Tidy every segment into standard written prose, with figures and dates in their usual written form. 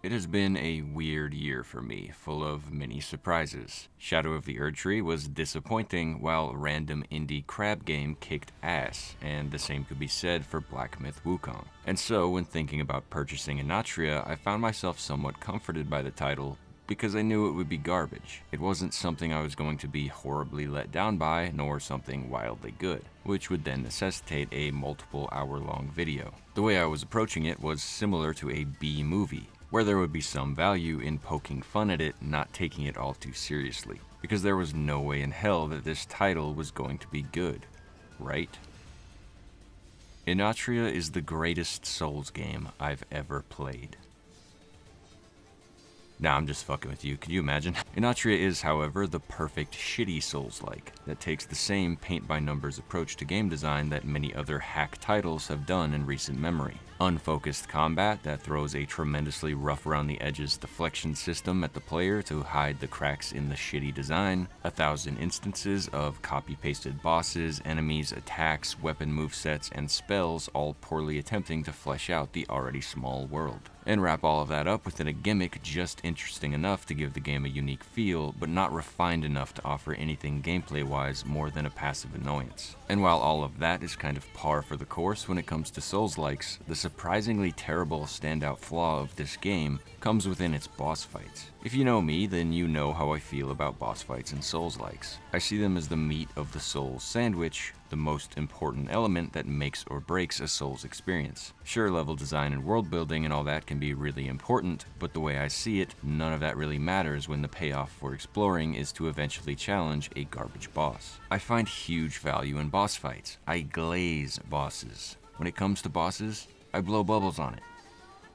It has been a weird year for me, full of many surprises. Shadow of the Erdtree was disappointing, while random indie crab game kicked ass, and the same could be said for Black Myth Wukong. And so, when thinking about purchasing Enotria, I found myself somewhat comforted by the title, because I knew it would be garbage. It wasn't something I was going to be horribly let down by, nor something wildly good, which would then necessitate a multiple hour-long video. The way I was approaching it was similar to a B movie, where there would be some value in poking fun at it, not taking it all too seriously, because there was no way in hell that this title was going to be good, right? Enotria is the greatest Souls game I've ever played. Nah, I'm just fucking with you, could you imagine? Enotria is, however, the perfect shitty Souls-like that takes the same paint-by-numbers approach to game design that many other hack titles have done in recent memory. Unfocused combat that throws a tremendously rough-around-the-edges deflection system at the player to hide the cracks in the shitty design, 1,000 instances of copy-pasted bosses, enemies, attacks, weapon movesets, and spells all poorly attempting to flesh out the already small world. And wrap all of that up within a gimmick just interesting enough to give the game a unique feel, but not refined enough to offer anything gameplay-wise more than a passive annoyance. And while all of that is kind of par for the course when it comes to Souls-likes, the surprisingly terrible standout flaw of this game comes within its boss fights. If you know me, then you know how I feel about boss fights and Souls-likes. I see them as the meat of the Souls sandwich, the most important element that makes or breaks a Souls experience. Sure, level design and world building and all that can be really important, but the way I see it, none of that really matters when the payoff for exploring is to eventually challenge a garbage boss. I find huge value in boss fights. I glaze bosses. When it comes to bosses, I blow bubbles on it.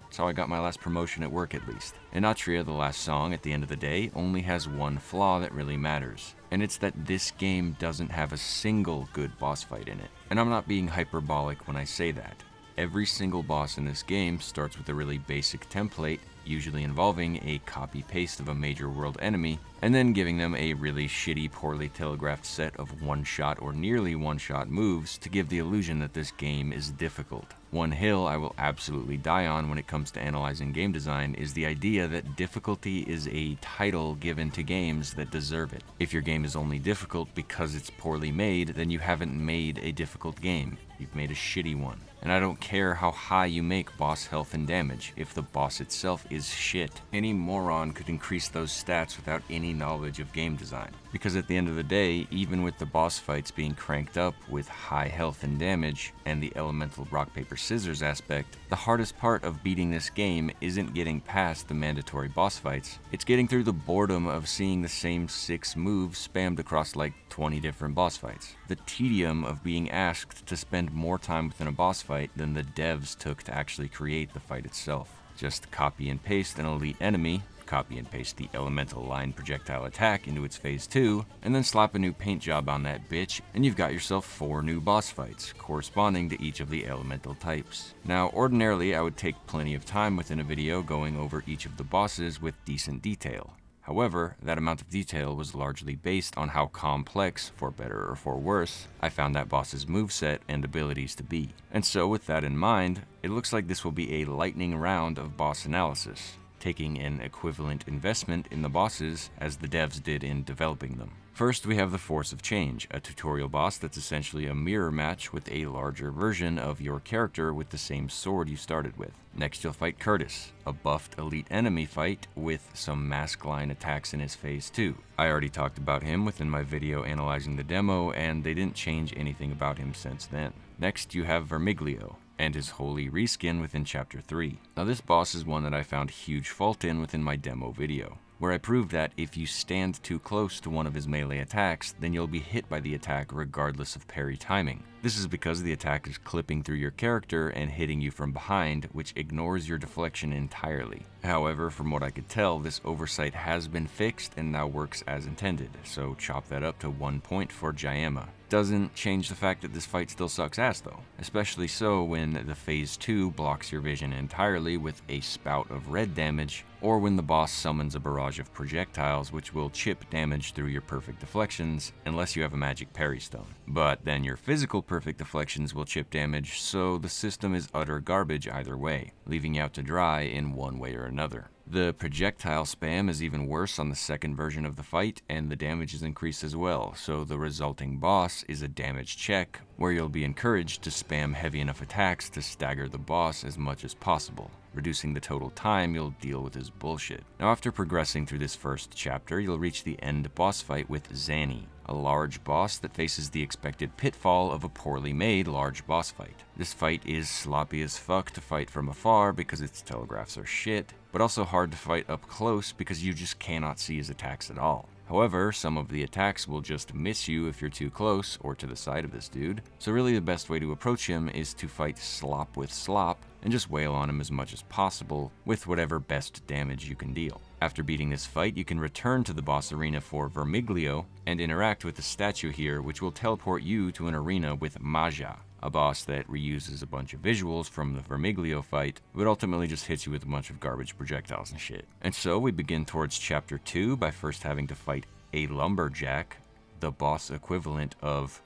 That's how I got my last promotion at work, at least. Enotria, the last song, at the end of the day, only has one flaw that really matters, and it's that this game doesn't have a single good boss fight in it. And I'm not being hyperbolic when I say that. Every single boss in this game starts with a really basic template, usually involving a copy-paste of a major world enemy, and then giving them a really shitty, poorly telegraphed set of one-shot or nearly one-shot moves to give the illusion that this game is difficult. One hill I will absolutely die on when it comes to analyzing game design is the idea that difficulty is a title given to games that deserve it. If your game is only difficult because it's poorly made, then you haven't made a difficult game. You've made a shitty one. And I don't care how high you make boss health and damage, if the boss itself is shit. Any moron could increase those stats without any knowledge of game design. Because at the end of the day, even with the boss fights being cranked up with high health and damage, and the elemental rock paper scissors aspect, the hardest part of beating this game isn't getting past the mandatory boss fights, it's getting through the boredom of seeing the same 6 moves spammed across like 20 different boss fights. The tedium of being asked to spend more time within a boss fight than the devs took to actually create the fight itself. Just copy and paste an elite enemy, copy and paste the elemental line projectile attack into its phase 2, and then slap a new paint job on that bitch, and you've got yourself 4 new boss fights, corresponding to each of the elemental types. Now, ordinarily I would take plenty of time within a video going over each of the bosses with decent detail. However, that amount of detail was largely based on how complex, for better or for worse, I found that boss's moveset and abilities to be. And so with that in mind, it looks like this will be a lightning round of boss analysis, taking an equivalent investment in the bosses as the devs did in developing them. First, we have the Force of Change, a tutorial boss that's essentially a mirror match with a larger version of your character with the same sword you started with. Next, you'll fight Curtis, a buffed elite enemy fight with some mask line attacks in his phase 2. I already talked about him within my video analyzing the demo, and they didn't change anything about him since then. Next, you have Vermiglio, and his holy reskin within Chapter 3. Now this boss is one that I found huge fault in within my demo video, where I proved that if you stand too close to one of his melee attacks, then you'll be hit by the attack regardless of parry timing. This is because the attack is clipping through your character and hitting you from behind, which ignores your deflection entirely. However, from what I could tell, this oversight has been fixed and now works as intended, so chop that up to 1 point for Jayema. Doesn't change the fact that this fight still sucks ass though, especially so when the phase 2 blocks your vision entirely with a spout of red damage, or when the boss summons a barrage of projectiles which will chip damage through your perfect deflections unless you have a magic parry stone. But then your physical perfect deflections will chip damage, so the system is utter garbage either way, leaving you out to dry in one way or another. The projectile spam is even worse on the second version of the fight, and the damage is increased as well, so the resulting boss is a damage check, where you'll be encouraged to spam heavy enough attacks to stagger the boss as much as possible, reducing the total time you'll deal with his bullshit. Now, after progressing through this first chapter, you'll reach the end boss fight with Zanny, a large boss that faces the expected pitfall of a poorly made large boss fight. This fight is sloppy as fuck to fight from afar because its telegraphs are shit, but also hard to fight up close because you just cannot see his attacks at all. However, some of the attacks will just miss you if you're too close or to the side of this dude, so really the best way to approach him is to fight slop with slop and just wail on him as much as possible with whatever best damage you can deal. After beating this fight, you can return to the boss arena for Vermiglio and interact with the statue here, which will teleport you to an arena with Maja, a boss that reuses a bunch of visuals from the Vermiglio fight, but ultimately just hits you with a bunch of garbage projectiles and shit. And so we begin towards chapter 2 by first having to fight a lumberjack, the boss equivalent of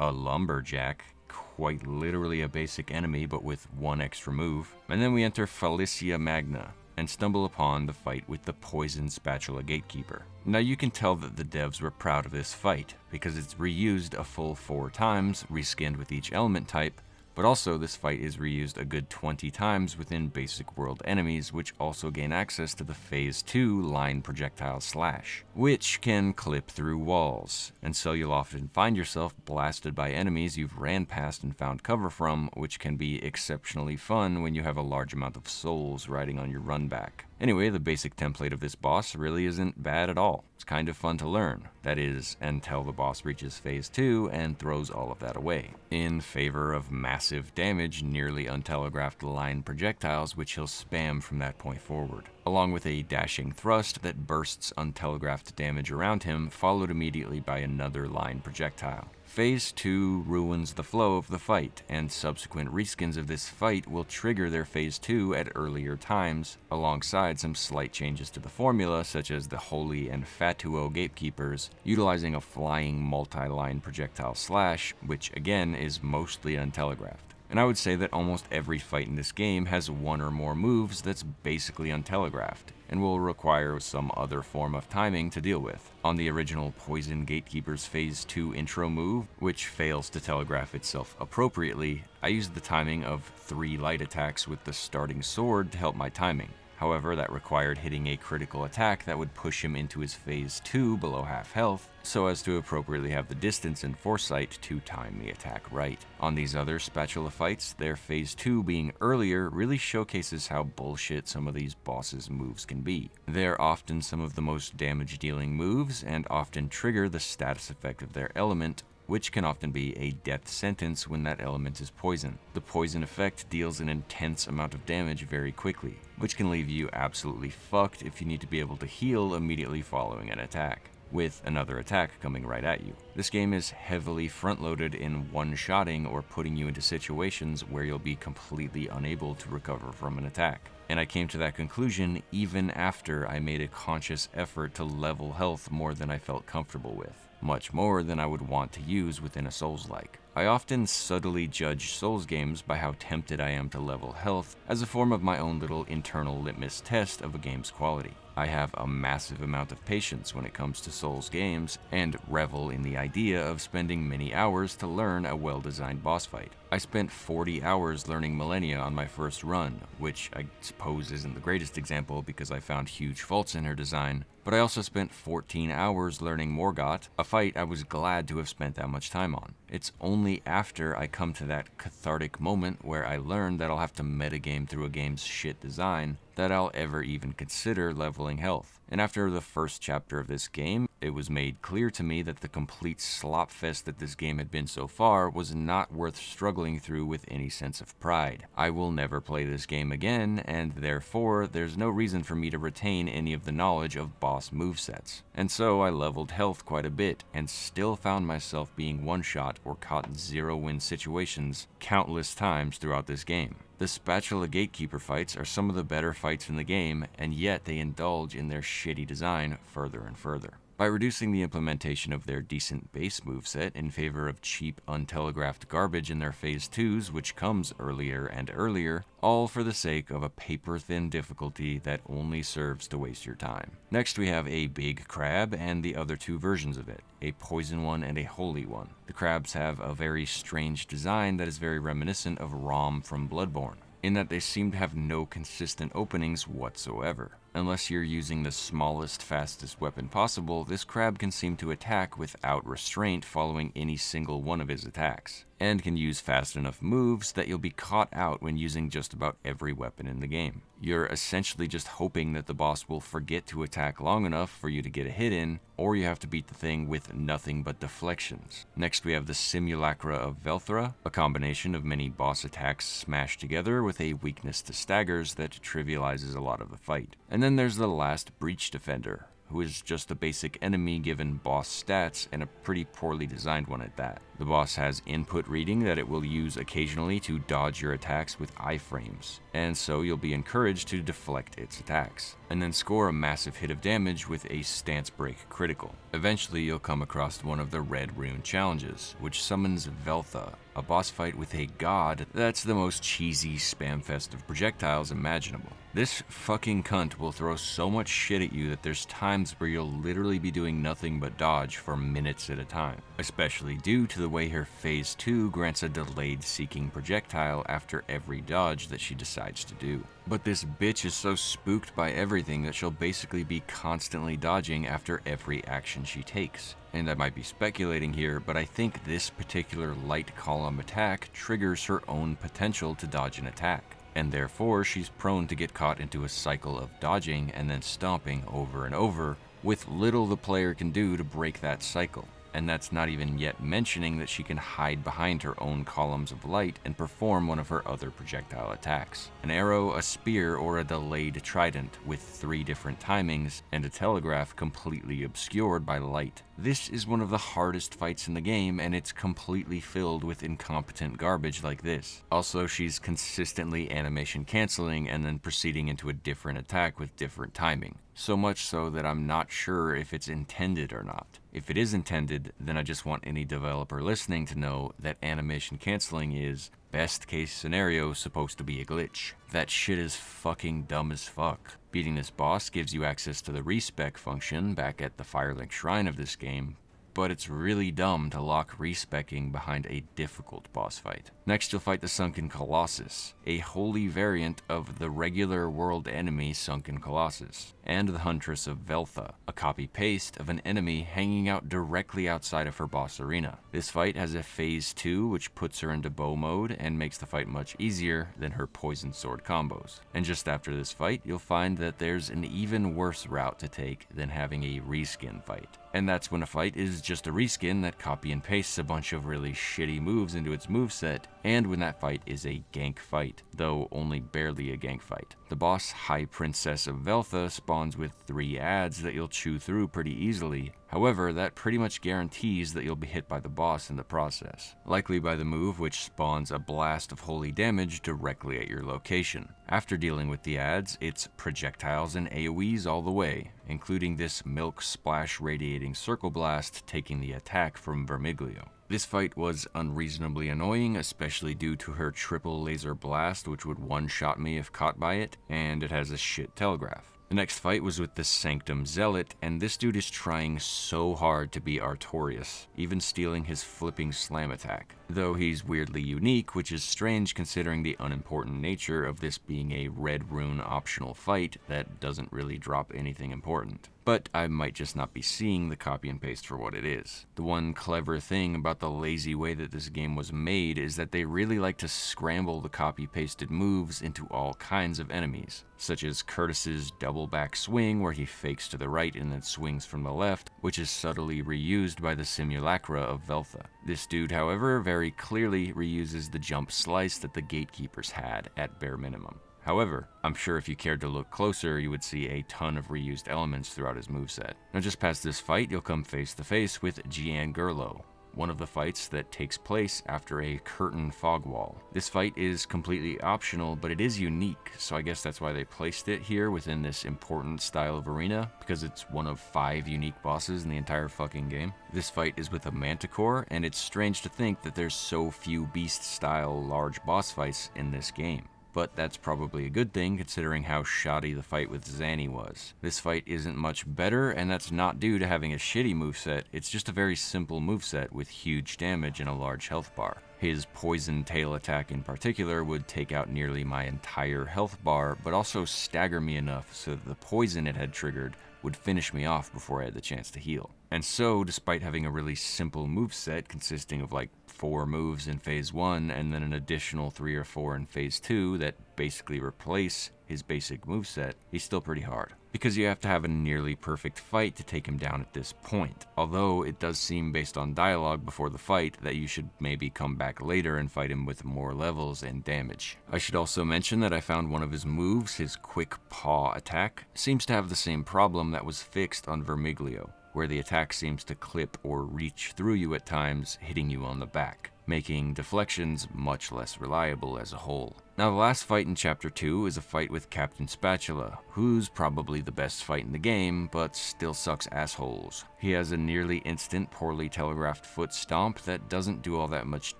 a lumberjack, quite literally a basic enemy but with one extra move. And then we enter Falicia Magna and stumble upon the fight with the Poison Spatula Gatekeeper. Now you can tell that the devs were proud of this fight, because it's reused a full 4 times, reskinned with each element type, but also this fight is reused a good 20 times within basic world enemies, which also gain access to the Phase 2 line projectile slash, which can clip through walls, and so you'll often find yourself blasted by enemies you've ran past and found cover from, which can be exceptionally fun when you have a large amount of souls riding on your run back. Anyway, the basic template of this boss really isn't bad at all. It's kind of fun to learn. That is, until the boss reaches Phase 2 and throws all of that away, in favor of massive damage, nearly untelegraphed line projectiles which he'll spam from that point forward, along with a dashing thrust that bursts untelegraphed damage around him, followed immediately by another line projectile. Phase 2 ruins the flow of the fight, and subsequent reskins of this fight will trigger their Phase 2 at earlier times, alongside some slight changes to the formula, such as the Holy and Fatuo Gatekeepers, utilizing a flying multi-line projectile slash, which again is mostly untelegraphed. And I would say that almost every fight in this game has one or more moves that's basically untelegraphed, and will require some other form of timing to deal with. On the original Poison Gatekeeper's Phase 2 intro move, which fails to telegraph itself appropriately, I used the timing of 3 light attacks with the starting sword to help my timing. However, that required hitting a critical attack that would push him into his Phase 2 below half health, so as to appropriately have the distance and foresight to time the attack right. On these other spatula fights, their Phase 2 being earlier really showcases how bullshit some of these bosses' moves can be. They're often some of the most damage-dealing moves, and often trigger the status effect of their element, which can often be a death sentence when that element is poison. The poison effect deals an intense amount of damage very quickly, which can leave you absolutely fucked if you need to be able to heal immediately following an attack, with another attack coming right at you. This game is heavily front-loaded in one-shotting or putting you into situations where you'll be completely unable to recover from an attack. And I came to that conclusion even after I made a conscious effort to level health more than I felt comfortable with, much more than I would want to use within a Souls-like. I often subtly judge Souls games by how tempted I am to level health as a form of my own little internal litmus test of a game's quality. I have a massive amount of patience when it comes to Souls games, and revel in the idea of spending many hours to learn a well-designed boss fight. I spent 40 hours learning Millennia on my first run, which I suppose isn't the greatest example because I found huge faults in her design, but I also spent 14 hours learning Morgott, a fight I was glad to have spent that much time on. It's only after I come to that cathartic moment where I learn that I'll have to metagame through a game's shit design that I'll ever even consider leveling health. And after the first chapter of this game, it was made clear to me that the complete slopfest that this game had been so far was not worth struggling through with any sense of pride. I will never play this game again, and therefore there's no reason for me to retain any of the knowledge of boss movesets. And so I leveled health quite a bit, and still found myself being one-shot or caught in zero-win situations countless times throughout this game. The Spatula Gatekeeper fights are some of the better fights in the game, and yet they indulge in their shitty design further and further. By reducing the implementation of their decent base moveset in favor of cheap, untelegraphed garbage in their Phase 2s, which comes earlier and earlier, all for the sake of a paper-thin difficulty that only serves to waste your time. Next we have a big crab and the other two versions of it, a poison one and a holy one. The crabs have a very strange design that is very reminiscent of Rom from Bloodborne, in that they seem to have no consistent openings whatsoever. Unless you're using the smallest, fastest weapon possible, this crab can seem to attack without restraint following any single one of his attacks, and can use fast enough moves that you'll be caught out when using just about every weapon in the game. You're essentially just hoping that the boss will forget to attack long enough for you to get a hit in, or you have to beat the thing with nothing but deflections. Next we have the Simulacra of Velthra, a combination of many boss attacks smashed together with a weakness to staggers that trivializes a lot of the fight. And then there's the last Breach Defender, who is just a basic enemy given boss stats, and a pretty poorly designed one at that. The boss has input reading that it will use occasionally to dodge your attacks with iframes, and so you'll be encouraged to deflect its attacks, and then score a massive hit of damage with a stance break critical. Eventually you'll come across one of the Red Rune challenges, which summons Veltha, a boss fight with a god that's the most cheesy spam fest of projectiles imaginable. This fucking cunt will throw so much shit at you that there's times where you'll literally be doing nothing but dodge for minutes at a time, especially due to the way her Phase 2 grants a delayed seeking projectile after every dodge that she decides to do. But this bitch is so spooked by everything that she'll basically be constantly dodging after every action she takes. And I might be speculating here, but I think this particular light column attack triggers her own potential to dodge an attack, and therefore she's prone to get caught into a cycle of dodging and then stomping over and over, with little the player can do to break that cycle. And that's not even yet mentioning that she can hide behind her own columns of light and perform one of her other projectile attacks. An arrow, a spear, or a delayed trident with 3 different timings, and a telegraph completely obscured by light. This is one of the hardest fights in the game, and it's completely filled with incompetent garbage like this. Also, she's consistently animation canceling and then proceeding into a different attack with different timing. So much so that I'm not sure if it's intended or not. If it is intended, then I just want any developer listening to know that animation canceling is, best case scenario, supposed to be a glitch. That shit is fucking dumb as fuck. Beating this boss gives you access to the respec function back at the Firelink Shrine of this game, but it's really dumb to lock respecking behind a difficult boss fight. Next you'll fight the Sunken Colossus, a holy variant of the regular world enemy Sunken Colossus, and the Huntress of Veltha, a copy-paste of an enemy hanging out directly outside of her boss arena. This fight has a Phase 2 which puts her into bow mode and makes the fight much easier than her poison sword combos. And just after this fight, you'll find that there's an even worse route to take than having a reskin fight. And that's when a fight is just a reskin that copy and pastes a bunch of really shitty moves into its moveset, and when that fight is a gank fight, though only barely a gank fight. The boss High Princess of Veltha spawns with 3 adds that you'll chew through pretty easily. However, that pretty much guarantees that you'll be hit by the boss in the process, likely by the move which spawns a blast of holy damage directly at your location. After dealing with the adds, it's projectiles and AoEs all the way, including this milk splash radiating circle blast taking the attack from Vermiglio. This fight was unreasonably annoying, especially due to her triple laser blast which would one-shot me if caught by it, and it has a shit telegraph. The next fight was with the Sanctum Zealot, and this dude is trying so hard to be Artorias, even stealing his flipping slam attack. Though he's weirdly unique, which is strange considering the unimportant nature of this being a Red Rune optional fight that doesn't really drop anything important. But I might just not be seeing the copy and paste for what it is. The one clever thing about the lazy way that this game was made is that they really like to scramble the copy-pasted moves into all kinds of enemies, such as Curtis's double back swing where he fakes to the right and then swings from the left, which is subtly reused by the Simulacra of Veltha. This dude, however, very clearly reuses the jump slice that the Gatekeepers had at bare minimum. However, I'm sure if you cared to look closer, you would see a ton of reused elements throughout his moveset. Now just past this fight, you'll come face to face with Gian Gerlo, one of the fights that takes place after a curtain fog wall. This fight is completely optional, but it is unique, so I guess that's why they placed it here within this important style of arena, because it's one of 5 unique bosses in the entire fucking game. This fight is with a manticore, and it's strange to think that there's so few beast-style large boss fights in this game. But that's probably a good thing considering how shoddy the fight with Zanny was. This fight isn't much better, and that's not due to having a shitty moveset, it's just a very simple moveset with huge damage and a large health bar. His poison tail attack in particular would take out nearly my entire health bar, but also stagger me enough so that the poison it had triggered would finish me off before I had the chance to heal. And so, despite having a really simple moveset consisting of like 4 moves in Phase 1 and then an additional 3 or 4 in Phase 2 that basically replace his basic moveset, he's still pretty hard. Because you have to have a nearly perfect fight to take him down at this point, although it does seem based on dialogue before the fight that you should maybe come back later and fight him with more levels and damage. I should also mention that I found one of his moves, his quick paw attack, seems to have the same problem that was fixed on Vermiglio, where the attack seems to clip or reach through you at times, hitting you on the back, making deflections much less reliable as a whole. Now the last fight in Chapter 2 is a fight with Captain Spatula, who's probably the best fight in the game, but still sucks assholes. He has a nearly instant, poorly telegraphed foot stomp that doesn't do all that much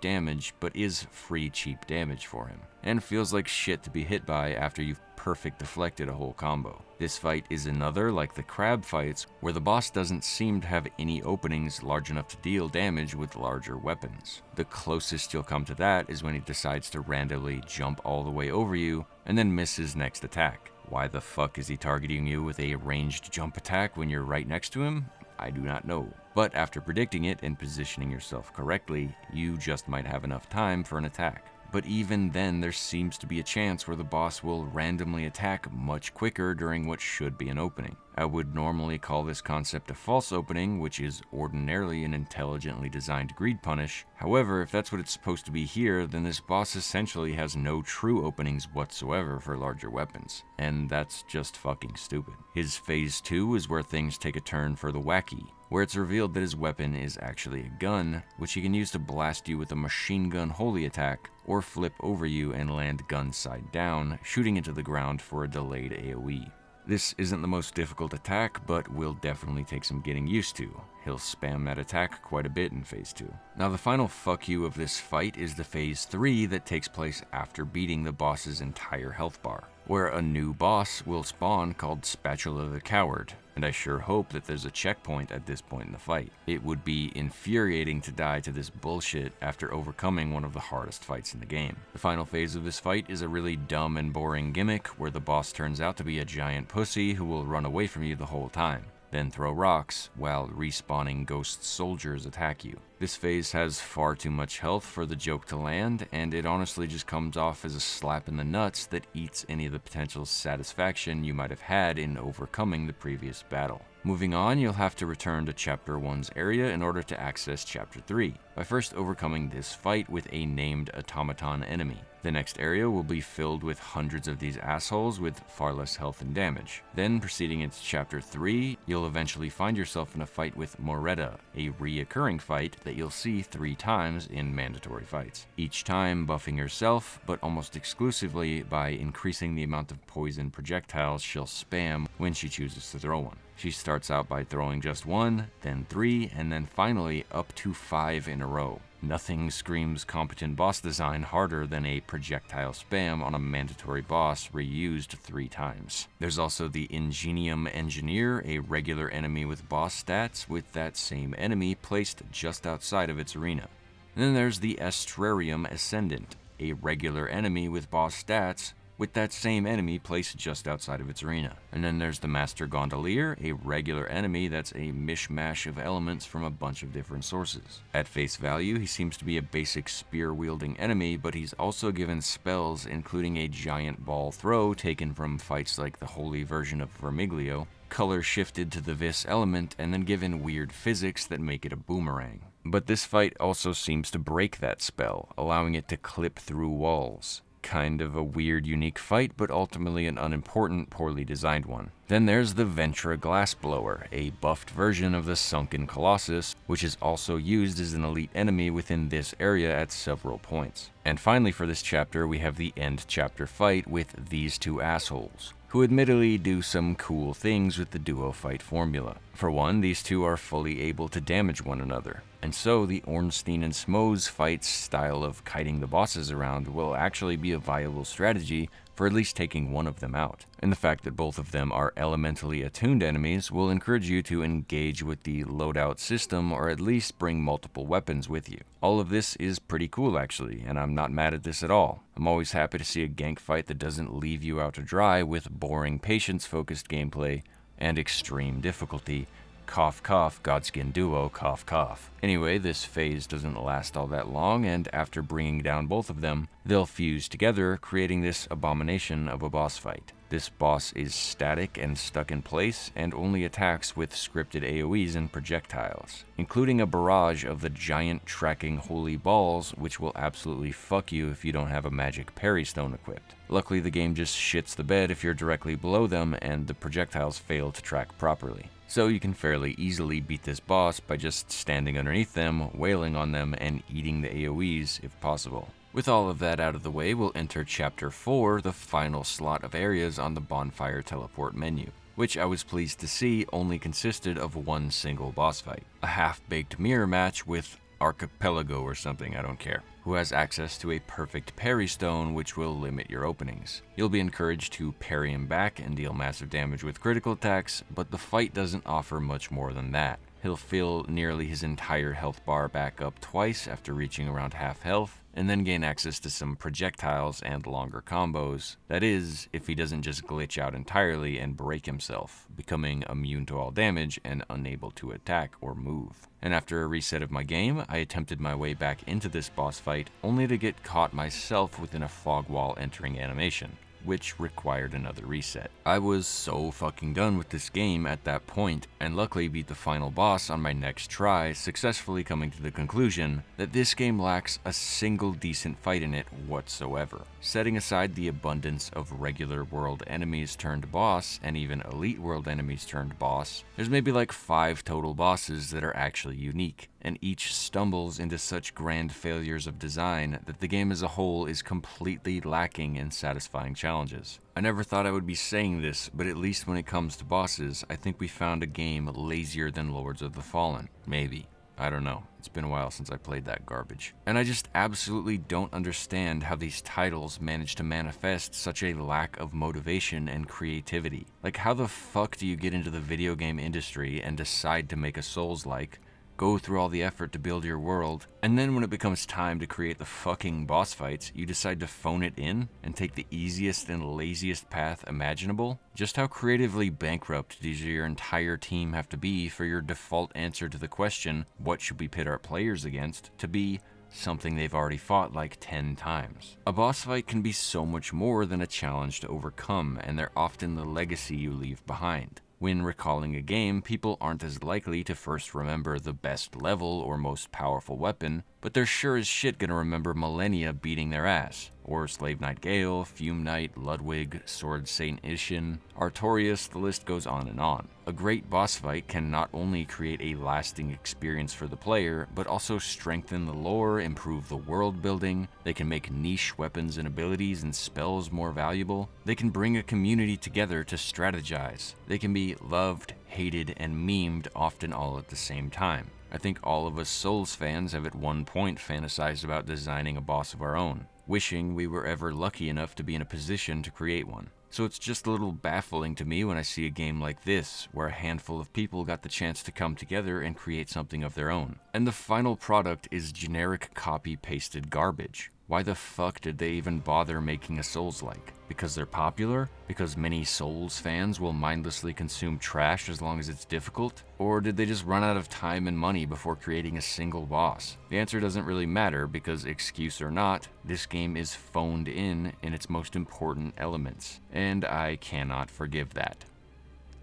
damage, but is free cheap damage for him, and feels like shit to be hit by after you've perfect deflected a whole combo. This fight is another like the crab fights, where the boss doesn't seem to have any openings large enough to deal damage with larger weapons. The closest you'll come to that is when he decides to randomly jump all the way over you and then miss his next attack. Why the fuck is he targeting you with a ranged jump attack when you're right next to him? I do not know. But after predicting it and positioning yourself correctly, you just might have enough time for an attack. But even then, there seems to be a chance where the boss will randomly attack much quicker during what should be an opening. I would normally call this concept a false opening, which is ordinarily an intelligently designed greed punish. However, if that's what it's supposed to be here, then this boss essentially has no true openings whatsoever for larger weapons. And that's just fucking stupid. His Phase 2 is where things take a turn for the wacky, where it's revealed that his weapon is actually a gun, which he can use to blast you with a machine gun holy attack, or flip over you and land gun side down, shooting into the ground for a delayed AoE. This isn't the most difficult attack, but will definitely take some getting used to. He'll spam that attack quite a bit in Phase 2. Now the final fuck you of this fight is the Phase 3 that takes place after beating the boss's entire health bar, where a new boss will spawn called Spatula the Coward, and I sure hope that there's a checkpoint at this point in the fight. It would be infuriating to die to this bullshit after overcoming one of the hardest fights in the game. The final phase of this fight is a really dumb and boring gimmick where the boss turns out to be a giant pussy who will run away from you the whole time, then throw rocks while respawning ghost soldiers attack you. This phase has far too much health for the joke to land, and it honestly just comes off as a slap in the nuts that eats any of the potential satisfaction you might have had in overcoming the previous battle. Moving on, you'll have to return to Chapter 1's area in order to access Chapter 3, by first overcoming this fight with a named automaton enemy. The next area will be filled with hundreds of these assholes with far less health and damage. Then, proceeding into Chapter 3, you'll eventually find yourself in a fight with Moretta, a reoccurring fight that you'll see 3 times in mandatory fights. Each time buffing herself, but almost exclusively by increasing the amount of poison projectiles she'll spam when she chooses to throw one. She starts out by throwing just 1, then 3, and then finally up to 5 in a row. Nothing screams competent boss design harder than a projectile spam on a mandatory boss reused 3 times. There's also the Ingenium Engineer, a regular enemy with boss stats, with that same enemy placed just outside of its arena. And then there's the Astrarium Ascendant, a regular enemy with boss stats, with that same enemy placed just outside of its arena. And then there's the Master Gondolier, a regular enemy that's a mishmash of elements from a bunch of different sources. At face value, he seems to be a basic spear-wielding enemy, but he's also given spells including a giant ball throw taken from fights like the holy version of Vermiglio, color shifted to the Vis element, and then given weird physics that make it a boomerang. But this fight also seems to break that spell, allowing it to clip through walls. Kind of a weird, unique fight, but ultimately an unimportant, poorly designed one. Then there's the Ventra Glassblower, a buffed version of the Sunken Colossus, which is also used as an elite enemy within this area at several points. And finally for this chapter, we have the end chapter fight with these two assholes, who admittedly do some cool things with the duo fight formula. For one, these two are fully able to damage one another, and so the Ornstein and Smoes fight style of kiting the bosses around will actually be a viable strategy for at least taking one of them out. And the fact that both of them are elementally attuned enemies will encourage you to engage with the loadout system or at least bring multiple weapons with you. All of this is pretty cool actually, and I'm not mad at this at all. I'm always happy to see a gank fight that doesn't leave you out to dry with boring patience-focused gameplay and extreme difficulty. Cough cough, Godskin Duo, cough cough. Anyway, this phase doesn't last all that long, and after bringing down both of them, they'll fuse together, creating this abomination of a boss fight. This boss is static and stuck in place, and only attacks with scripted AoEs and projectiles, including a barrage of the giant tracking holy balls, which will absolutely fuck you if you don't have a magic parry stone equipped. Luckily, the game just shits the bed if you're directly below them and the projectiles fail to track properly. So you can fairly easily beat this boss by just standing underneath them, wailing on them, and eating the AoEs if possible. With all of that out of the way, we'll enter Chapter 4, the final slot of areas on the Bonfire Teleport menu, which I was pleased to see only consisted of one single boss fight. A half-baked mirror match with Archipelago or something, I don't care, who has access to a perfect parry stone which will limit your openings. You'll be encouraged to parry him back and deal massive damage with critical attacks, but the fight doesn't offer much more than that. He'll fill nearly his entire health bar back up twice after reaching around half health, and then gain access to some projectiles and longer combos. That is, if he doesn't just glitch out entirely and break himself, becoming immune to all damage and unable to attack or move. And after a reset of my game, I attempted my way back into this boss fight, only to get caught myself within a fog wall entering animation, which required another reset. I was so fucking done with this game at that point, and luckily beat the final boss on my next try, successfully coming to the conclusion that this game lacks a single decent fight in it whatsoever. Setting aside the abundance of regular world enemies turned boss, and even elite world enemies turned boss, there's maybe like 5 total bosses that are actually unique, and each stumbles into such grand failures of design that the game as a whole is completely lacking in satisfying challenges. I never thought I would be saying this, but at least when it comes to bosses, I think we found a game lazier than Lords of the Fallen. Maybe. I don't know. It's been a while since I played that garbage. And I just absolutely don't understand how these titles manage to manifest such a lack of motivation and creativity. Like, how the fuck do you get into the video game industry and decide to make a Souls-like, go through all the effort to build your world, and then when it becomes time to create the fucking boss fights, you decide to phone it in and take the easiest and laziest path imaginable? Just how creatively bankrupt does your entire team have to be for your default answer to the question, what should we pit our players against, to be something they've already fought like 10 times. A boss fight can be so much more than a challenge to overcome, and they're often the legacy you leave behind. When recalling a game, people aren't as likely to first remember the best level or most powerful weapon, but they're sure as shit gonna remember millennia beating their ass, or Slave Knight Gale, Fume Knight, Ludwig, Sword Saint Ishin, Artorias, the list goes on and on. A great boss fight can not only create a lasting experience for the player, but also strengthen the lore, improve the world building, they can make niche weapons and abilities and spells more valuable, they can bring a community together to strategize, they can be loved, hated, and memed often all at the same time. I think all of us Souls fans have at one point fantasized about designing a boss of our own, wishing we were ever lucky enough to be in a position to create one. So it's just a little baffling to me when I see a game like this, where a handful of people got the chance to come together and create something of their own. And the final product is generic copy-pasted garbage. Why the fuck did they even bother making a Souls-like? Because they're popular? Because many Souls fans will mindlessly consume trash as long as it's difficult? Or did they just run out of time and money before creating a single boss? The answer doesn't really matter because, excuse or not, this game is phoned in its most important elements, and I cannot forgive that.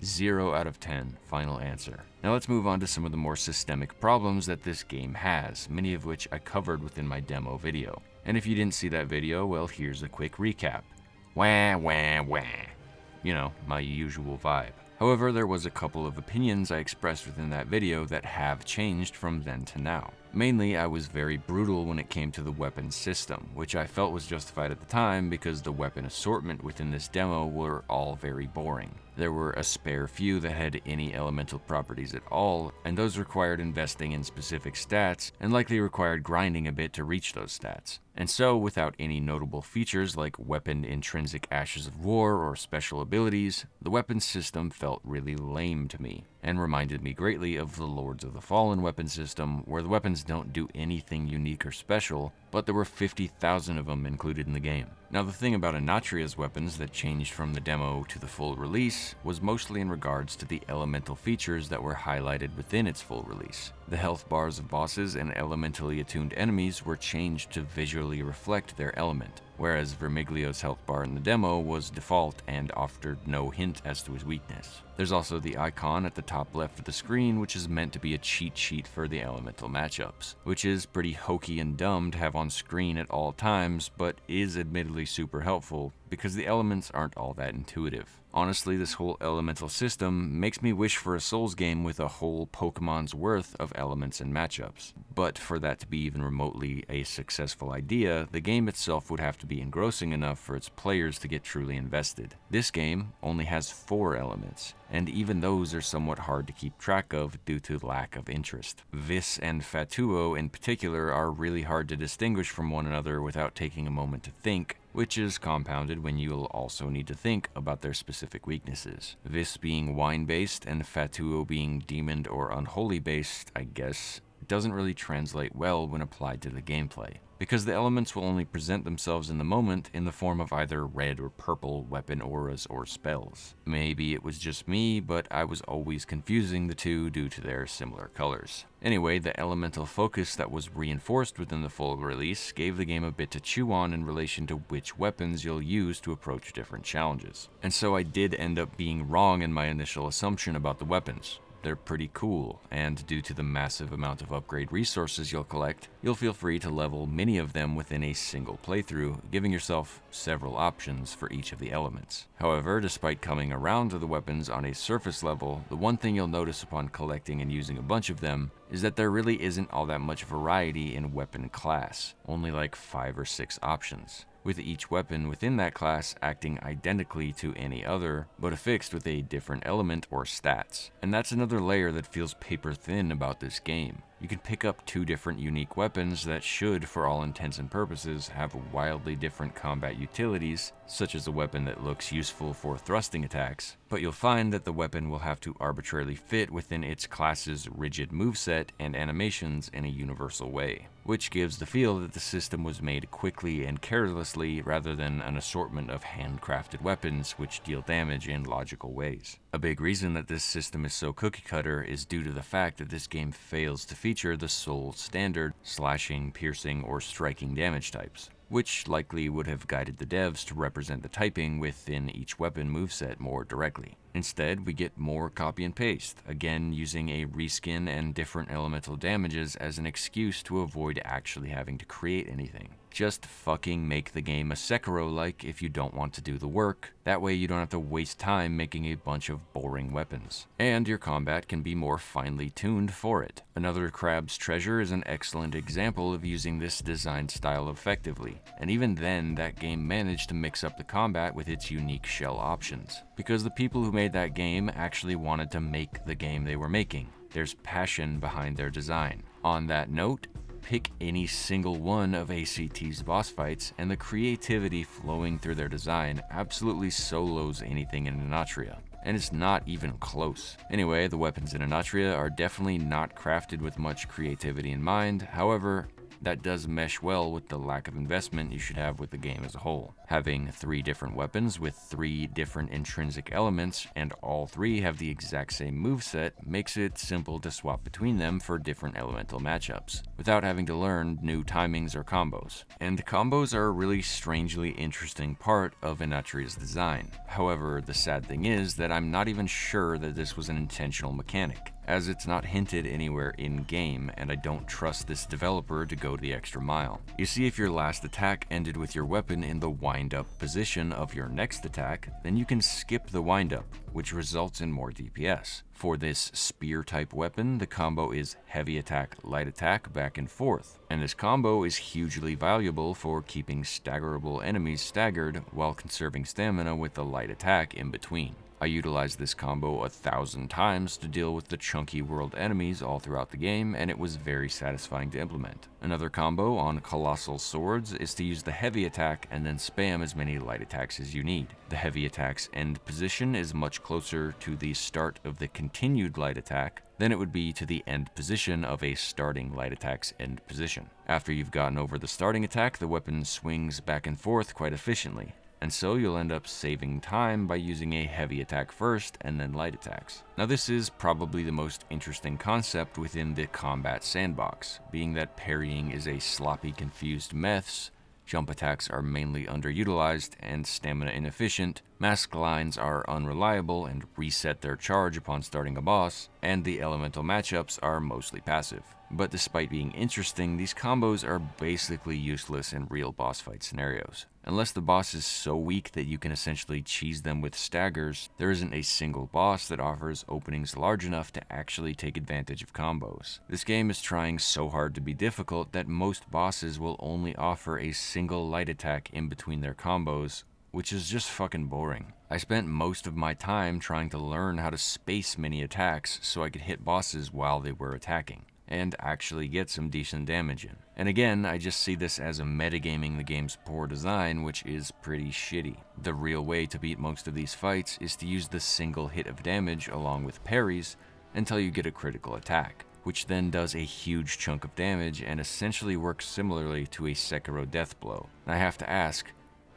0 out of 10, final answer. Now let's move on to some of the more systemic problems that this game has, many of which I covered within my demo video. And if you didn't see that video, well, here's a quick recap. Wah, wah, wah. You know, my usual vibe. However, there was a couple of opinions I expressed within that video that have changed from then to now. Mainly, I was very brutal when it came to the weapon system, which I felt was justified at the time because the weapon assortment within this demo were all very boring. There were a spare few that had any elemental properties at all, and those required investing in specific stats and likely required grinding a bit to reach those stats. And so, without any notable features like weapon intrinsic ashes of war or special abilities, the weapon system felt really lame to me, and reminded me greatly of the Lords of the Fallen weapon system, where the weapons don't do anything unique or special, but there were 50,000 of them included in the game. Now, the thing about Enotria's weapons that changed from the demo to the full release was mostly in regards to the elemental features that were highlighted within its full release. The health bars of bosses and elementally attuned enemies were changed to visually reflect their element, whereas Vermiglio's health bar in the demo was default and offered no hint as to his weakness. There's also the icon at the top left of the screen, which is meant to be a cheat sheet for the elemental matchups, which is pretty hokey and dumb to have on screen at all times, but is admittedly super helpful because the elements aren't all that intuitive. Honestly, this whole elemental system makes me wish for a Souls game with a whole Pokemon's worth of elements and matchups. But for that to be even remotely a successful idea, the game itself would have to be engrossing enough for its players to get truly invested. This game only has 4 elements, and even those are somewhat hard to keep track of due to lack of interest. Vis and Fatuo in particular are really hard to distinguish from one another without taking a moment to think, which is compounded when you'll also need to think about their specific weaknesses. Vis being wine-based and Fatuo being demon or unholy-based, I guess, doesn't really translate well when applied to the gameplay, because the elements will only present themselves in the moment in the form of either red or purple weapon auras or spells. Maybe it was just me, but I was always confusing the two due to their similar colors. Anyway, the elemental focus that was reinforced within the full release gave the game a bit to chew on in relation to which weapons you'll use to approach different challenges. And so I did end up being wrong in my initial assumption about the weapons. They're pretty cool, and due to the massive amount of upgrade resources you'll collect, you'll feel free to level many of them within a single playthrough, giving yourself several options for each of the elements. However, despite coming around to the weapons on a surface level, the one thing you'll notice upon collecting and using a bunch of them is that there really isn't all that much variety in weapon class, only like 5 or 6 options, with each weapon within that class acting identically to any other, but affixed with a different element or stats. And that's another layer that feels paper thin about this game. You can pick up 2 different unique weapons that should, for all intents and purposes, have wildly different combat utilities, such as a weapon that looks useful for thrusting attacks, but you'll find that the weapon will have to arbitrarily fit within its class's rigid moveset and animations in a universal way, which gives the feel that the system was made quickly and carelessly rather than an assortment of handcrafted weapons which deal damage in logical ways. A big reason that this system is so cookie-cutter is due to the fact that this game fails to feature the Souls standard slashing, piercing, or striking damage types, which likely would have guided the devs to represent the typing within each weapon moveset more directly. Instead, we get more copy and paste, again using a reskin and different elemental damages as an excuse to avoid actually having to create anything. Just fucking make the game a Sekiro-like if you don't want to do the work. That way you don't have to waste time making a bunch of boring weapons. And your combat can be more finely tuned for it. Another Crab's Treasure is an excellent example of using this design style effectively. And even then, that game managed to mix up the combat with its unique shell options, because the people who made that game actually wanted to make the game they were making. There's passion behind their design. On that note, pick any single one of ACT's boss fights, and the creativity flowing through their design absolutely solos anything in Enotria. And it's not even close. Anyway, the weapons in Enotria are definitely not crafted with much creativity in mind. However, that does mesh well with the lack of investment you should have with the game as a whole. Having 3 different weapons with 3 different intrinsic elements, and all 3 have the exact same moveset, makes it simple to swap between them for different elemental matchups, without having to learn new timings or combos. And combos are a really strangely interesting part of Enotria's design. However, the sad thing is that I'm not even sure that this was an intentional mechanic, as it's not hinted anywhere in-game, and I don't trust this developer to go the extra mile. You see, if your last attack ended with your weapon in the wind-up position of your next attack, then you can skip the wind-up, which results in more DPS. For this spear-type weapon, the combo is heavy attack, light attack, back and forth, and this combo is hugely valuable for keeping staggerable enemies staggered while conserving stamina with the light attack in between. I utilized this combo 1,000 times to deal with the chunky world enemies all throughout the game, and it was very satisfying to implement. Another combo on colossal swords is to use the heavy attack and then spam as many light attacks as you need. The heavy attack's end position is much closer to the start of the continued light attack than it would be to the end position of a starting light attack's end position. After you've gotten over the starting attack, the weapon swings back and forth quite efficiently, and so you'll end up saving time by using a heavy attack first and then light attacks. Now this is probably the most interesting concept within the combat sandbox, being that parrying is a sloppy, confused mess, jump attacks are mainly underutilized and stamina inefficient, mask lines are unreliable and reset their charge upon starting a boss, and the elemental matchups are mostly passive. But despite being interesting, these combos are basically useless in real boss fight scenarios. Unless the boss is so weak that you can essentially cheese them with staggers, there isn't a single boss that offers openings large enough to actually take advantage of combos. This game is trying so hard to be difficult that most bosses will only offer a single light attack in between their combos, which is just fucking boring. I spent most of my time trying to learn how to space many attacks so I could hit bosses while they were attacking, and actually get some decent damage in. And again, I just see this as a metagaming the game's poor design, which is pretty shitty. The real way to beat most of these fights is to use the single hit of damage along with parries until you get a critical attack, which then does a huge chunk of damage and essentially works similarly to a Sekiro death blow. And I have to ask,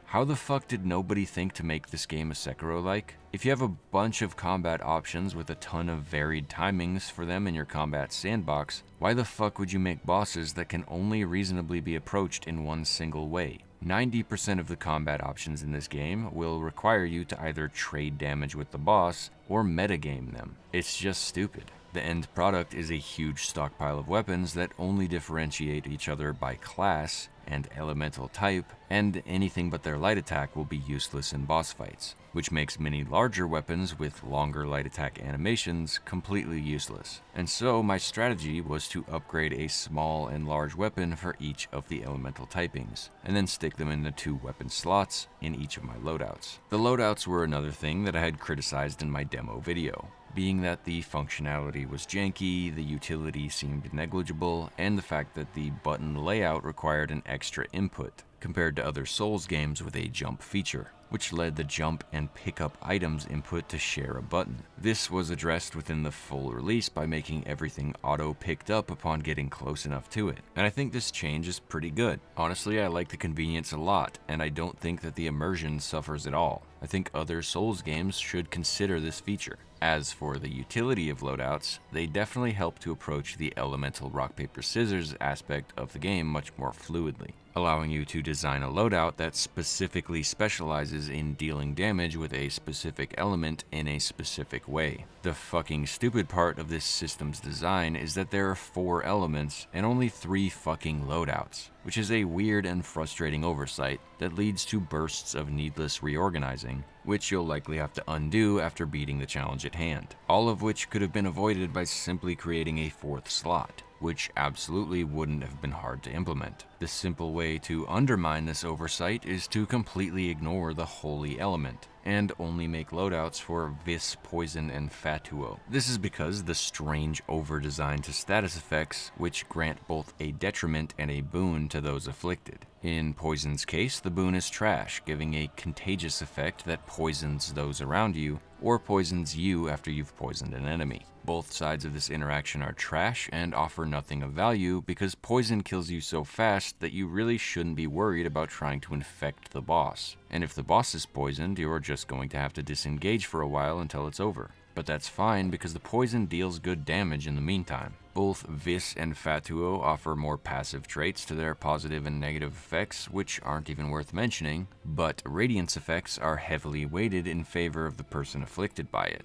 how the fuck did nobody think to make this game a Sekiro-like? If you have a bunch of combat options with a ton of varied timings for them in your combat sandbox, why the fuck would you make bosses that can only reasonably be approached in one single way? 90% of the combat options in this game will require you to either trade damage with the boss or metagame them. It's just stupid. The end product is a huge stockpile of weapons that only differentiate each other by class and elemental type, and anything but their light attack will be useless in boss fights, which makes many larger weapons with longer light attack animations completely useless. And so my strategy was to upgrade a small and large weapon for each of the elemental typings, and then stick them in the 2 weapon slots in each of my loadouts. The loadouts were another thing that I had criticized in my demo video, being that the functionality was janky, the utility seemed negligible, and the fact that the button layout required an extra input compared to other Souls games with a jump feature, which led the jump and pick up items input to share a button. This was addressed within the full release by making everything auto-picked up upon getting close enough to it, and I think this change is pretty good. Honestly, I like the convenience a lot, and I don't think that the immersion suffers at all. I think other Souls games should consider this feature. As for the utility of loadouts, they definitely help to approach the elemental rock paper scissors aspect of the game much more fluidly, allowing you to design a loadout that specifically specializes in dealing damage with a specific element in a specific way. The fucking stupid part of this system's design is that there are 4 elements and only 3 fucking loadouts, which is a weird and frustrating oversight that leads to bursts of needless reorganizing, which you'll likely have to undo after beating the challenge at hand, all of which could have been avoided by simply creating a 4th slot, which absolutely wouldn't have been hard to implement. The simple way to undermine this oversight is to completely ignore the holy element, and only make loadouts for Vis, Poison, and Fatuo. This is because the strange over-design to status effects, which grant both a detriment and a boon to those afflicted. In Poison's case, the boon is trash, giving a contagious effect that poisons those around you, or poisons you after you've poisoned an enemy. Both sides of this interaction are trash and offer nothing of value because poison kills you so fast that you really shouldn't be worried about trying to infect the boss. And if the boss is poisoned, you're just going to have to disengage for a while until it's over. But that's fine because the poison deals good damage in the meantime. Both Vis and Fatuo offer more passive traits to their positive and negative effects, which aren't even worth mentioning, but Radiance effects are heavily weighted in favor of the person afflicted by it.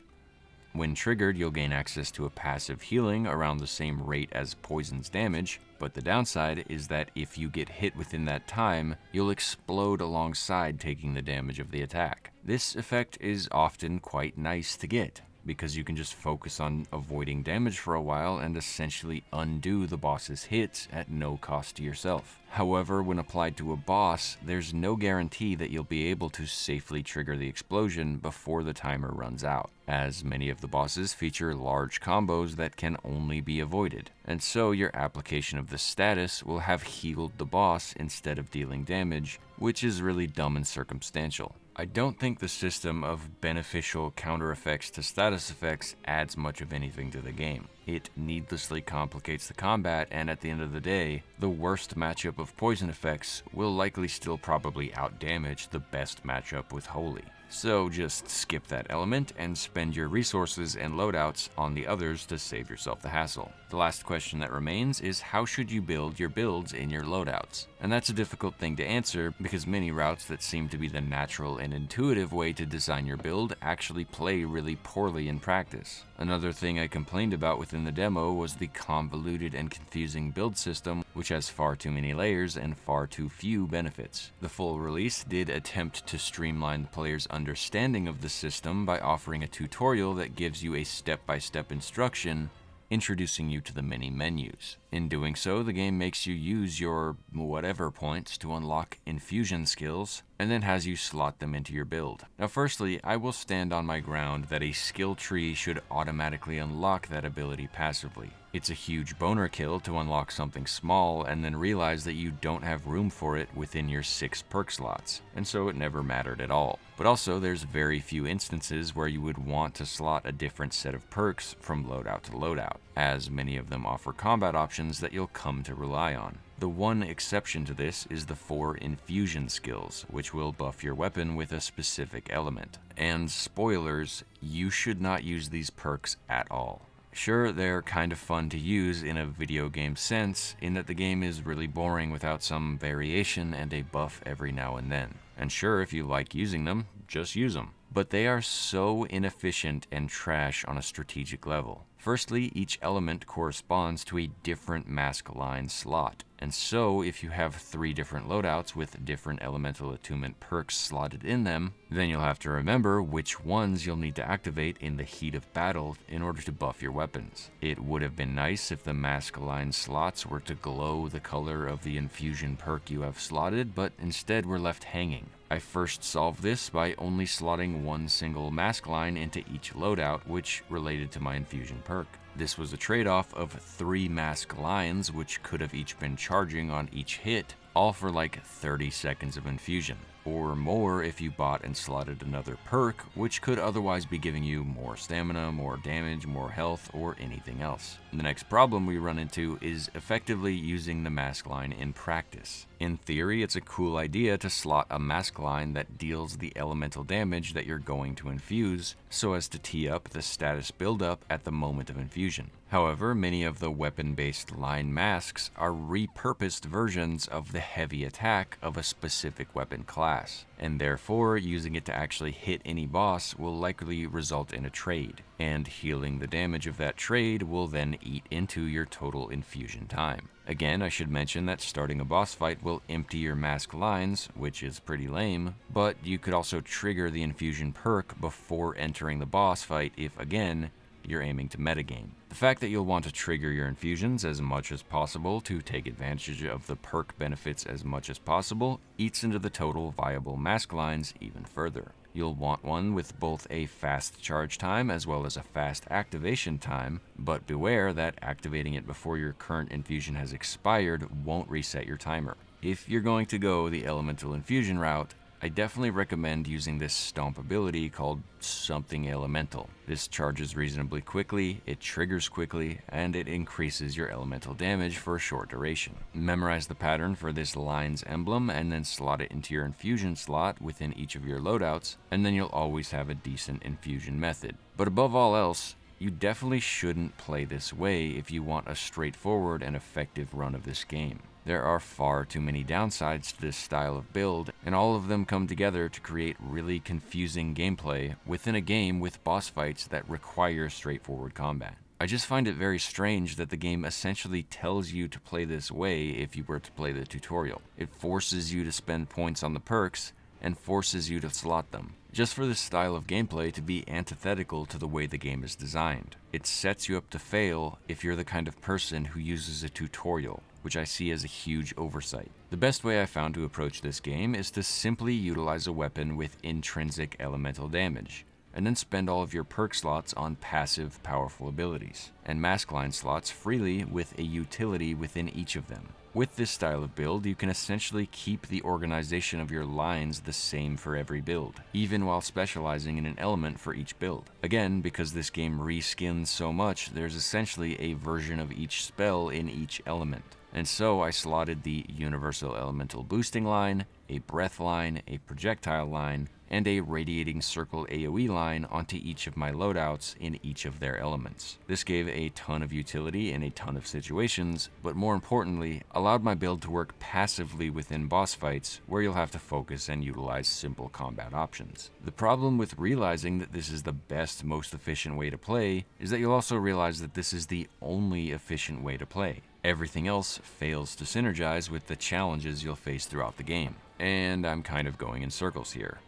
When triggered, you'll gain access to a passive healing around the same rate as Poison's damage, but the downside is that if you get hit within that time, you'll explode alongside taking the damage of the attack. This effect is often quite nice to get, because you can just focus on avoiding damage for a while and essentially undo the boss's hits at no cost to yourself. However, when applied to a boss, there's no guarantee that you'll be able to safely trigger the explosion before the timer runs out, as many of the bosses feature large combos that can only be avoided, and so your application of the status will have healed the boss instead of dealing damage, which is really dumb and circumstantial. I don't think the system of beneficial counter effects to status effects adds much of anything to the game. It needlessly complicates the combat, and at the end of the day, the worst matchup of poison effects will likely still probably outdamage the best matchup with Holy. So just skip that element and spend your resources and loadouts on the others to save yourself the hassle. The last question that remains is how should you build your builds in your loadouts? And that's a difficult thing to answer because many routes that seem to be the natural and intuitive way to design your build actually play really poorly in practice. Another thing I complained about within the demo was the convoluted and confusing build system, which has far too many layers and far too few benefits. The full release did attempt to streamline the player's understanding of the system by offering a tutorial that gives you a step-by-step instruction introducing you to the many menus. In doing so, the game makes you use your whatever points to unlock infusion skills, and then has you slot them into your build. Now firstly, I will stand on my ground that a skill tree should automatically unlock that ability passively. It's a huge boner kill to unlock something small and then realize that you don't have room for it within your 6 perk slots, and so it never mattered at all. But also, there's very few instances where you would want to slot a different set of perks from loadout to loadout, as many of them offer combat options that you'll come to rely on. The one exception to this is the 4 infusion skills, which will buff your weapon with a specific element. And spoilers, you should not use these perks at all. Sure, they're kind of fun to use in a video game sense, in that the game is really boring without some variation and a buff every now and then. And sure, if you like using them, just use them. But they are so inefficient and trash on a strategic level. Firstly, each element corresponds to a different mask line slot, and so if you have 3 different loadouts with different elemental attunement perks slotted in them, then you'll have to remember which ones you'll need to activate in the heat of battle in order to buff your weapons. It would have been nice if the mask line slots were to glow the color of the infusion perk you have slotted, but instead we're left hanging. I first solved this by only slotting one single mask line into each loadout, which related to my infusion perk. This was a trade-off of 3 mask lines, which could have each been charging on each hit, all for like 30 seconds of infusion, or more if you bought and slotted another perk, which could otherwise be giving you more stamina, more damage, more health, or anything else. The next problem we run into is effectively using the mask line in practice. In theory, it's a cool idea to slot a mask line that deals the elemental damage that you're going to infuse, so as to tee up the status buildup at the moment of infusion. However, many of the weapon-based line masks are repurposed versions of the heavy attack of a specific weapon class, and therefore using it to actually hit any boss will likely result in a trade, and healing the damage of that trade will then eat into your total infusion time. Again, I should mention that starting a boss fight will empty your mask lines, which is pretty lame, but you could also trigger the infusion perk before entering the boss fight if, again, you're aiming to metagame. The fact that you'll want to trigger your infusions as much as possible to take advantage of the perk benefits as much as possible eats into the total viable mask lines even further. You'll want one with both a fast charge time as well as a fast activation time, but beware that activating it before your current infusion has expired won't reset your timer. If you're going to go the elemental infusion route, I definitely recommend using this stomp ability called Something Elemental. This charges reasonably quickly, it triggers quickly, and it increases your elemental damage for a short duration. Memorize the pattern for this line's emblem and then slot it into your infusion slot within each of your loadouts, and then you'll always have a decent infusion method. But above all else, you definitely shouldn't play this way if you want a straightforward and effective run of this game. There are far too many downsides to this style of build, and all of them come together to create really confusing gameplay within a game with boss fights that require straightforward combat. I just find it very strange that the game essentially tells you to play this way if you were to play the tutorial. It forces you to spend points on the perks and forces you to slot them, just for this style of gameplay to be antithetical to the way the game is designed. It sets you up to fail if you're the kind of person who uses a tutorial, which I see as a huge oversight. The best way I found to approach this game is to simply utilize a weapon with intrinsic elemental damage, and then spend all of your perk slots on passive, powerful abilities, and mask line slots freely with a utility within each of them. With this style of build, you can essentially keep the organization of your lines the same for every build, even while specializing in an element for each build. Again, because this game reskins so much, there's essentially a version of each spell in each element. And so I slotted the Universal Elemental Boosting line, a Breath line, a Projectile line, and a Radiating Circle AoE line onto each of my loadouts in each of their elements. This gave a ton of utility in a ton of situations, but more importantly, allowed my build to work passively within boss fights where you'll have to focus and utilize simple combat options. The problem with realizing that this is the best, most efficient way to play is that you'll also realize that this is the only efficient way to play. Everything else fails to synergize with the challenges you'll face throughout the game. And I'm kind of going in circles here,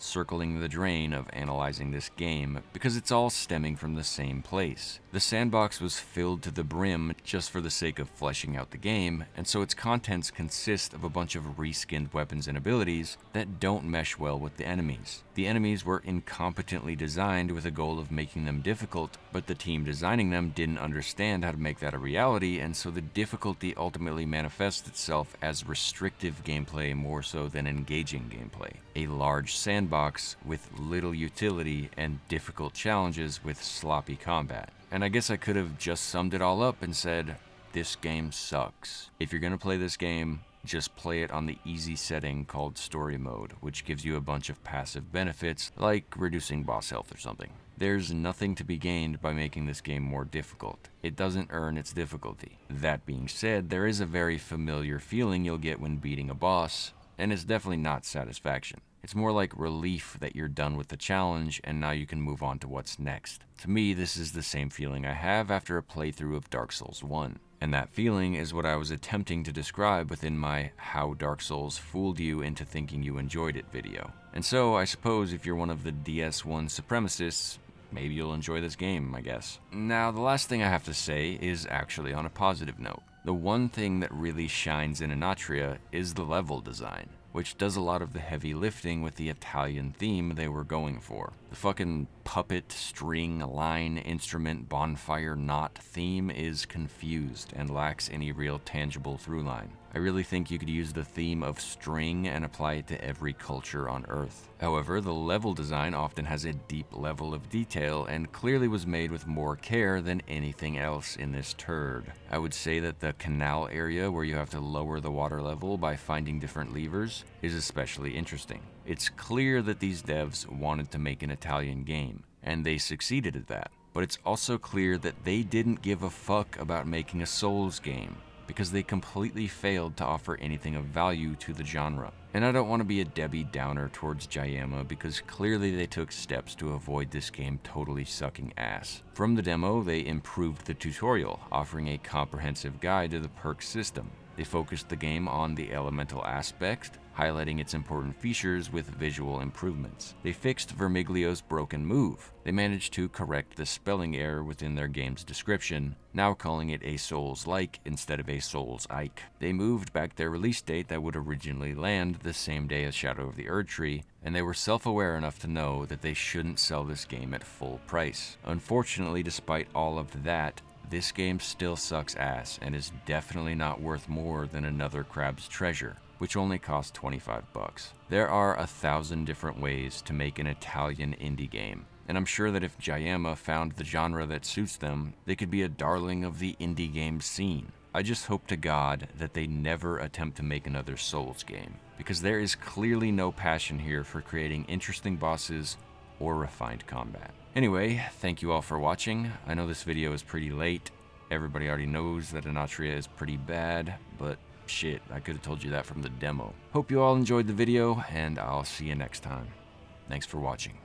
circling the drain of analyzing this game because it's all stemming from the same place. The sandbox was filled to the brim just for the sake of fleshing out the game, and so its contents consist of a bunch of reskinned weapons and abilities that don't mesh well with the enemies. The enemies were incompetently designed with a goal of making them difficult, but the team designing them didn't understand how to make that a reality, and so the difficulty ultimately manifests itself as restrictive gameplay more so than engaging gameplay. A large sandbox with little utility and difficult challenges with sloppy combat. And I guess I could have just summed it all up and said, this game sucks. If you're gonna play this game, just play it on the easy setting called Story Mode, which gives you a bunch of passive benefits, like reducing boss health or something. There's nothing to be gained by making this game more difficult. It doesn't earn its difficulty. That being said, there is a very familiar feeling you'll get when beating a boss, and it's definitely not satisfaction. It's more like relief that you're done with the challenge and now you can move on to what's next. To me, this is the same feeling I have after a playthrough of Dark Souls 1. And that feeling is what I was attempting to describe within my How Dark Souls Fooled You into Thinking You Enjoyed It video. And so I suppose if you're one of the DS1 supremacists, maybe you'll enjoy this game, I guess. Now, the last thing I have to say is actually on a positive note. The one thing that really shines in Enotria is the level design, which does a lot of the heavy lifting with the Italian theme they were going for. The fucking puppet, string, line, instrument, bonfire, knot theme is confused and lacks any real tangible through line. I really think you could use the theme of string and apply it to every culture on Earth. However, the level design often has a deep level of detail and clearly was made with more care than anything else in this turd. I would say that the canal area where you have to lower the water level by finding different levers is especially interesting. It's clear that these devs wanted to make an Italian game, and they succeeded at that. But it's also clear that they didn't give a fuck about making a Souls game, because they completely failed to offer anything of value to the genre. And I don't want to be a Debbie Downer towards Jayama, because clearly they took steps to avoid this game totally sucking ass. From the demo, they improved the tutorial, offering a comprehensive guide to the perk system. They focused the game on the elemental aspects, highlighting its important features with visual improvements. They fixed Vermiglio's broken move. They managed to correct the spelling error within their game's description, now calling it a Souls-like instead of a Souls-ike. They moved back their release date that would originally land the same day as Shadow of the Erdtree, and they were self-aware enough to know that they shouldn't sell this game at full price. Unfortunately, despite all of that, this game still sucks ass and is definitely not worth more than another Crab's Treasure. which only cost 25 bucks. There are 1,000 different ways to make an Italian indie game, and I'm sure that if Jayama found the genre that suits them, they could be a darling of the indie game scene. I just hope to God that they never attempt to make another Souls game, because there is clearly no passion here for creating interesting bosses or refined combat. Anyway, thank you all for watching. I know this video is pretty late. Everybody already knows that Enotria is pretty bad, but shit, I could have told you that from the demo. Hope you all enjoyed the video, and I'll see you next time. Thanks for watching.